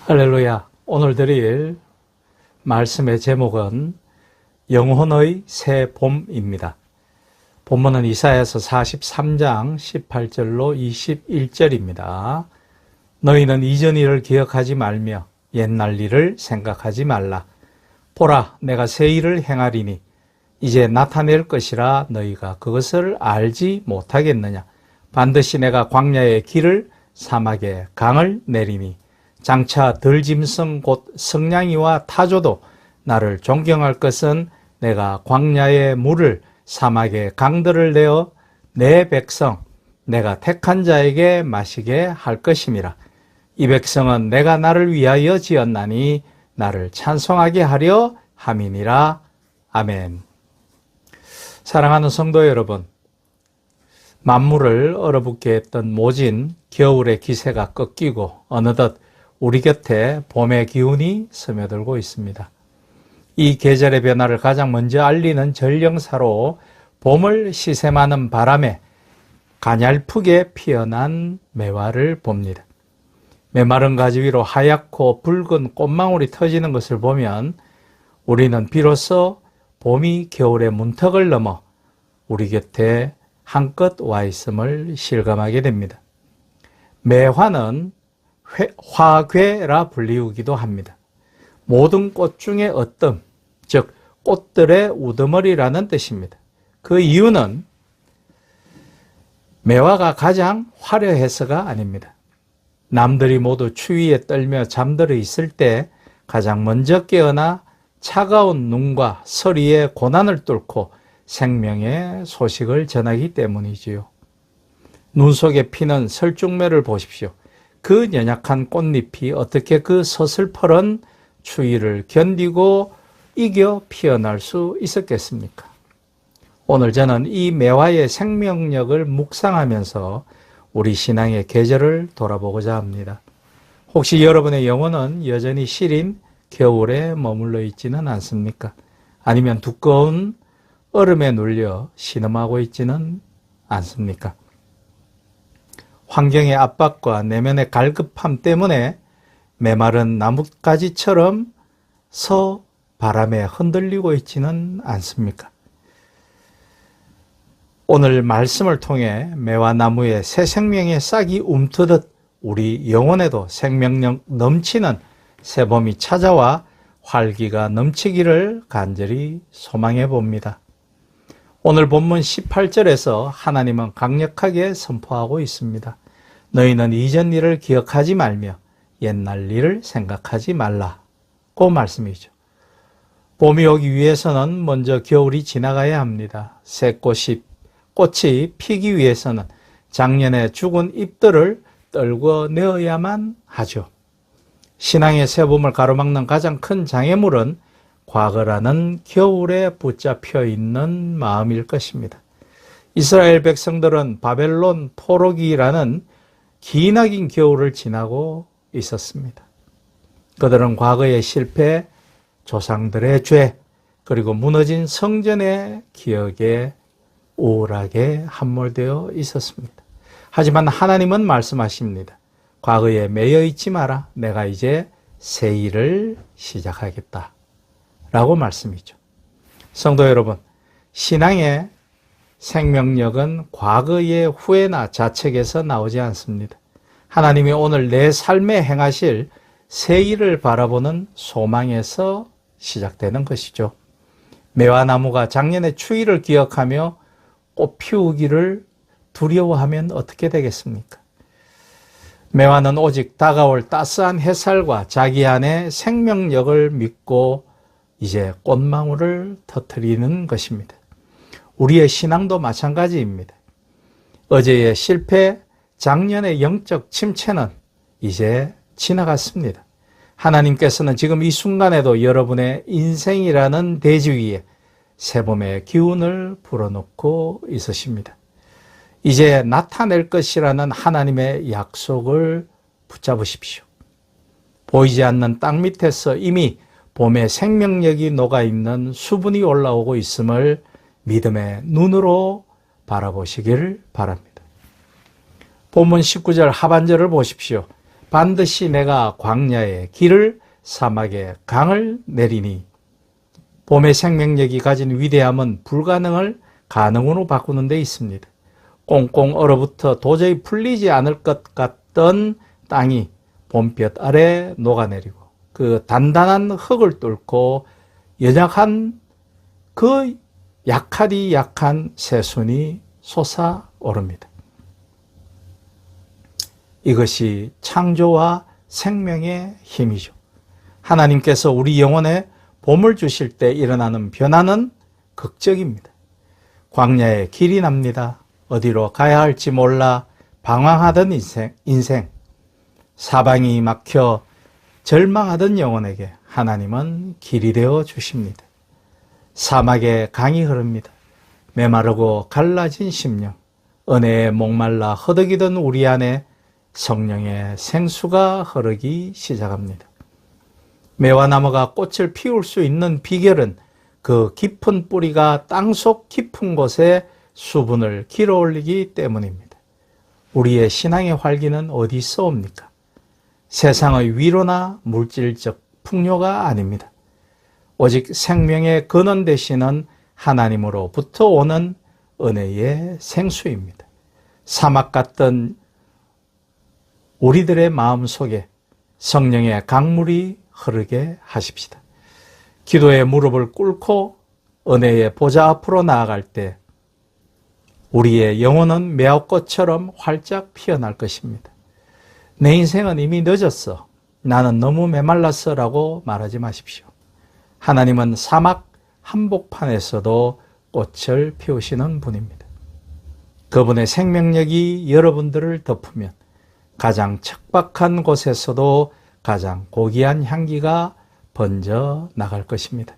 할렐루야. 오늘 드릴 말씀의 제목은 영혼의 새 봄입니다. 본문은 이사야서 43장 18절로 21절입니다. 너희는 이전 일을 기억하지 말며 옛날 일을 생각하지 말라. 보라, 내가 새 일을 행하리니 이제 나타낼 것이라 너희가 그것을 알지 못하겠느냐. 반드시 내가 광야의 길을 사막에 강을 내리니 장차 들짐승 곧 성냥이와 타조도 나를 존경할 것은 내가 광야의 물을 사막의 강들을 내어 내 백성 내가 택한 자에게 마시게 할 것임이라. 이 백성은 내가 나를 위하여 지었나니 나를 찬송하게 하려 함이니라. 아멘. 사랑하는 성도 여러분, 만물을 얼어붙게 했던 모진 겨울의 기세가 꺾이고 어느덧 우리 곁에 봄의 기운이 스며들고 있습니다. 이 계절의 변화를 가장 먼저 알리는 전령사로 봄을 시샘하는 바람에 가냘프게 피어난 매화를 봅니다. 메마른 가지 위로 하얗고 붉은 꽃망울이 터지는 것을 보면 우리는 비로소 봄이 겨울의 문턱을 넘어 우리 곁에 한껏 와 있음을 실감하게 됩니다. 매화는 화괴라 불리우기도 합니다. 모든 꽃 중에 어떤, 즉 꽃들의 우두머리라는 뜻입니다. 그 이유는 매화가 가장 화려해서가 아닙니다. 남들이 모두 추위에 떨며 잠들어 있을 때 가장 먼저 깨어나 차가운 눈과 서리의 고난을 뚫고 생명의 소식을 전하기 때문이지요. 눈 속에 피는 설중매를 보십시오. 그 연약한 꽃잎이 어떻게 그 서슬퍼런 추위를 견디고 이겨 피어날 수 있었겠습니까? 오늘 저는 이 매화의 생명력을 묵상하면서 우리 신앙의 계절을 돌아보고자 합니다. 혹시 여러분의 영혼은 여전히 시린 겨울에 머물러 있지는 않습니까? 아니면 두꺼운 얼음에 눌려 신음하고 있지는 않습니까? 환경의 압박과 내면의 갈급함 때문에 메마른 나뭇가지처럼 바람에 흔들리고 있지는 않습니까? 오늘 말씀을 통해 매화나무의 새 생명의 싹이 움트듯 우리 영혼에도 생명력 넘치는 새봄이 찾아와 활기가 넘치기를 간절히 소망해 봅니다. 오늘 본문 18절에서 하나님은 강력하게 선포하고 있습니다. 너희는 이전 일을 기억하지 말며 옛날 일을 생각하지 말라고 말씀이죠. 봄이 오기 위해서는 먼저 겨울이 지나가야 합니다. 새 꽃이 피기 위해서는 작년에 죽은 잎들을 떨궈내어야만 하죠. 신앙의 새봄을 가로막는 가장 큰 장애물은 과거라는 겨울에 붙잡혀 있는 마음일 것입니다. 이스라엘 백성들은 바벨론 포로기라는 기나긴 겨울을 지나고 있었습니다. 그들은 과거의 실패, 조상들의 죄, 그리고 무너진 성전의 기억에 우울하게 함몰되어 있었습니다. 하지만 하나님은 말씀하십니다. 과거에 매여 있지 마라. 내가 이제 새 일을 시작하겠다. 라고 말씀이죠. 성도 여러분, 신앙의 생명력은 과거의 후회나 자책에서 나오지 않습니다. 하나님이 오늘 내 삶에 행하실 새 일을 바라보는 소망에서 시작되는 것이죠. 매화나무가 작년의 추위를 기억하며 꽃 피우기를 두려워하면 어떻게 되겠습니까? 매화는 오직 다가올 따스한 햇살과 자기 안에 생명력을 믿고 이제 꽃망울을 터뜨리는 것입니다. 우리의 신앙도 마찬가지입니다. 어제의 실패, 작년의 영적 침체는 이제 지나갔습니다. 하나님께서는 지금 이 순간에도 여러분의 인생이라는 대지 위에 새봄의 기운을 불어넣고 있으십니다. 이제 나타낼 것이라는 하나님의 약속을 붙잡으십시오. 보이지 않는 땅 밑에서 이미 봄의 생명력이 녹아있는 수분이 올라오고 있음을 믿음의 눈으로 바라보시길 바랍니다. 본문 19절 하반절을 보십시오. 반드시 내가 광야에 길을 사막에 강을 내리니. 봄의 생명력이 가진 위대함은 불가능을 가능으로 바꾸는 데 있습니다. 꽁꽁 얼어붙어 도저히 풀리지 않을 것 같던 땅이 봄볕 아래 녹아내리고 그 단단한 흙을 뚫고 연약한 그 약하디 약한 새순이 솟아오릅니다. 이것이 창조와 생명의 힘이죠. 하나님께서 우리 영혼에 봄을 주실 때 일어나는 변화는 극적입니다. 광야에 길이 납니다. 어디로 가야 할지 몰라 방황하던 인생, 사방이 막혀 절망하던 영혼에게 하나님은 길이 되어 주십니다. 사막에 강이 흐릅니다. 메마르고 갈라진 심령, 은혜에 목말라 허덕이던 우리 안에 성령의 생수가 흐르기 시작합니다. 매화 나무가 꽃을 피울 수 있는 비결은 그 깊은 뿌리가 땅속 깊은 곳에 수분을 길어올리기 때문입니다. 우리의 신앙의 활기는 어디 있어옵니까? 세상의 위로나 물질적 풍요가 아닙니다. 오직 생명의 근원 되시는 하나님으로부터 오는 은혜의 생수입니다. 사막 같던 우리들의 마음속에 성령의 강물이 흐르게 하십시다. 기도의 무릎을 꿇고 은혜의 보좌 앞으로 나아갈 때 우리의 영혼은 매화꽃처럼 활짝 피어날 것입니다. 내 인생은 이미 늦었어. 나는 너무 메말랐어 라고 말하지 마십시오. 하나님은 사막 한복판에서도 꽃을 피우시는 분입니다. 그분의 생명력이 여러분들을 덮으면 가장 척박한 곳에서도 가장 고귀한 향기가 번져 나갈 것입니다.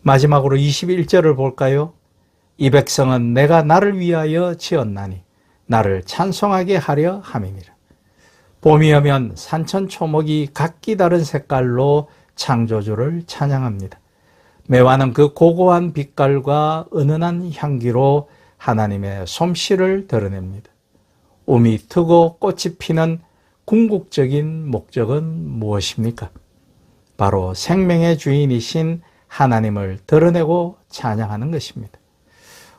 마지막으로 21절을 볼까요? 이 백성은 내가 나를 위하여 지었나니 나를 찬송하게 하려 함이니라. 봄이 오면 산천초목이 각기 다른 색깔로 창조주를 찬양합니다. 매화는 그 고고한 빛깔과 은은한 향기로 하나님의 솜씨를 드러냅니다. 움이 트고 꽃이 피는 궁극적인 목적은 무엇입니까? 바로 생명의 주인이신 하나님을 드러내고 찬양하는 것입니다.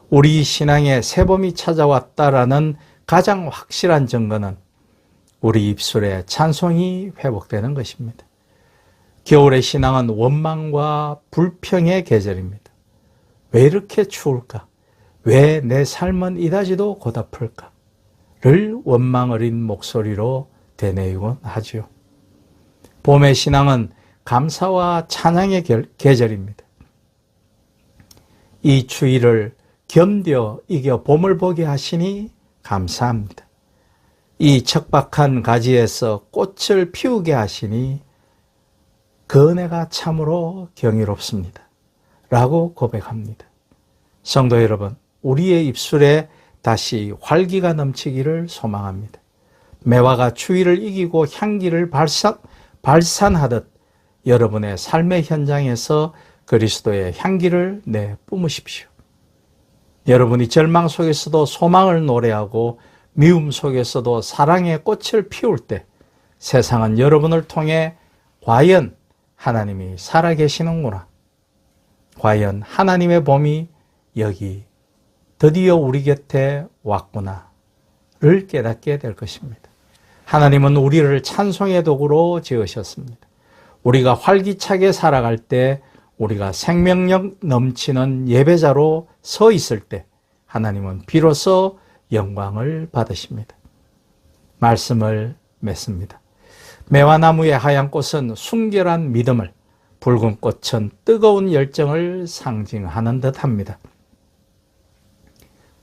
우리 신앙에 새봄이 찾아왔다라는 가장 확실한 증거는 우리 입술에 찬송이 회복되는 것입니다. 겨울의 신앙은 원망과 불평의 계절입니다. 왜 이렇게 추울까? 왜 내 삶은 이다지도 고달플까? 를 원망 어린 목소리로 되뇌이곤 하지요. 봄의 신앙은 감사와 찬양의 계절입니다. 이 추위를 견뎌 이겨 봄을 보게 하시니 감사합니다. 이 척박한 가지에서 꽃을 피우게 하시니 그 은혜가 참으로 경이롭습니다. 라고 고백합니다. 성도 여러분, 우리의 입술에 다시 활기가 넘치기를 소망합니다. 매화가 추위를 이기고 향기를 발산하듯 여러분의 삶의 현장에서 그리스도의 향기를 내뿜으십시오. 여러분이 절망 속에서도 소망을 노래하고 미움 속에서도 사랑의 꽃을 피울 때 세상은 여러분을 통해 과연 하나님이 살아계시는구나, 과연 하나님의 봄이 여기 드디어 우리 곁에 왔구나를 깨닫게 될 것입니다. 하나님은 우리를 찬송의 도구로 지으셨습니다. 우리가 활기차게 살아갈 때, 우리가 생명력 넘치는 예배자로 서 있을 때 하나님은 비로소 영광을 받으십니다. 말씀을 맺습니다. 매화나무의 하얀 꽃은 순결한 믿음을, 붉은 꽃은 뜨거운 열정을 상징하는 듯합니다.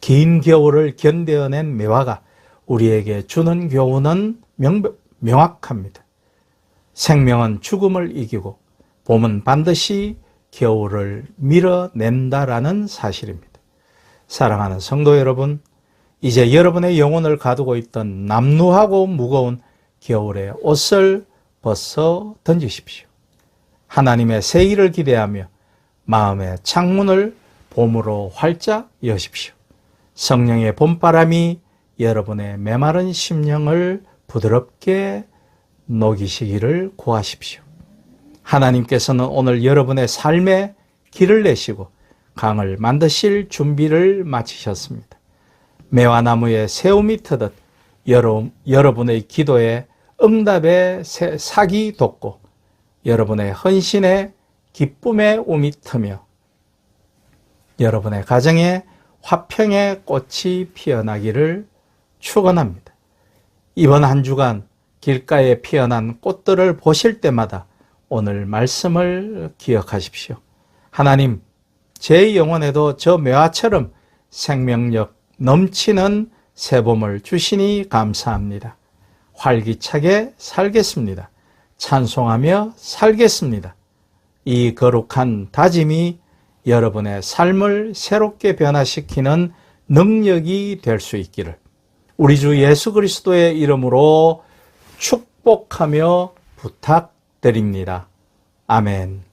긴 겨울을 견뎌낸 매화가 우리에게 주는 교훈은 명확합니다. 생명은 죽음을 이기고 봄은 반드시 겨울을 밀어낸다라는 사실입니다. 사랑하는 성도 여러분, 이제 여러분의 영혼을 가두고 있던 남루하고 무거운 겨울의 옷을 벗어 던지십시오. 하나님의 새 일을 기대하며 마음의 창문을 봄으로 활짝 여십시오. 성령의 봄바람이 여러분의 메마른 심령을 부드럽게 녹이시기를 구하십시오. 하나님께서는 오늘 여러분의 삶에 길을 내시고 강을 만드실 준비를 마치셨습니다. 매화나무에 새움이 트듯 여러분의 기도에 응답의 삭이 돋고 여러분의 헌신에 기쁨의 움이 트며 여러분의 가정에 화평의 꽃이 피어나기를 축원합니다. 이번 한 주간 길가에 피어난 꽃들을 보실 때마다 오늘 말씀을 기억하십시오. 하나님, 제 영혼에도 저 매화처럼 생명력 넘치는 새봄을 주시니 감사합니다. 활기차게 살겠습니다. 찬송하며 살겠습니다. 이 거룩한 다짐이 여러분의 삶을 새롭게 변화시키는 능력이 될 수 있기를 우리 주 예수 그리스도의 이름으로 축복하며 부탁드립니다. 아멘.